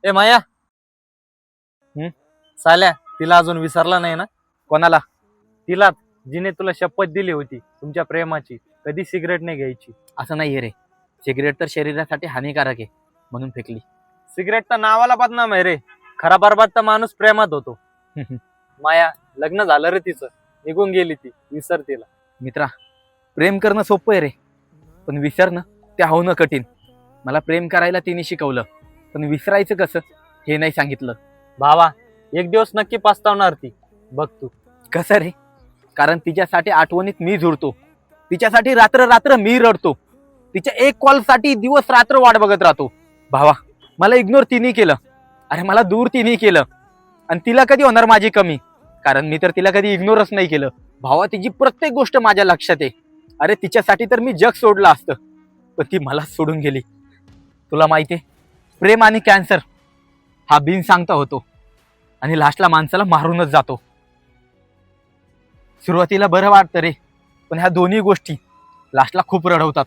ए माया. साल्या तिला अजून विसरला नाही ना? कोणाला? तिला जिने तुला शपथ दिली होती तुमच्या प्रेमाची, कधी सिगरेट नाही घ्यायची. असं नाहीये रे, सिगरेट तर शरीरासाठी हानिकारक आहे म्हणून फेकली. सिगरेट तर नावाला बदनाम आहे रे, खरा बरबाद तर माणूस प्रेमात होतो. माया, लग्न झालं रे तिचं, निघून गेली ती, विसर तिला. मित्रा, प्रेम करणं सोपं आहे रे, पण विसरणं ते होणं कठीण. मला प्रेम करायला तिने शिकवलं, पण विसरायचं कसं हे नाही सांगितलं. भावा, एक दिवस नक्की पस्तावणार ती, बघ तू. कसं रे? कारण तिच्यासाठी आठवणीत मी झुरतो, तिच्यासाठी रात्र रात्र मी रडतो, तिच्या एक कॉलसाठी दिवस रात्र वाट बघत राहतो. भावा, मला इग्नोर तिने केलं, अरे मला दूर तिने केलं, आणि तिला कधी होणार माझी कमी? कारण मी तर तिला कधी इग्नोरच नाही केलं. भावा, तिची प्रत्येक गोष्ट माझ्या लक्षात आहे. अरे तिच्यासाठी तर मी जग सोडलं असतं, पण ती मला सोडून गेली. तुला माहितीये, प्रेम आणि कॅन्सर हा बिन सांगता होतो, आणि लास्टला माणसाला मारूनच जातो. सुरुवातीला बरं वाटतं रे, पण ह्या दोन्ही गोष्टी लास्टला खूप रडवतात.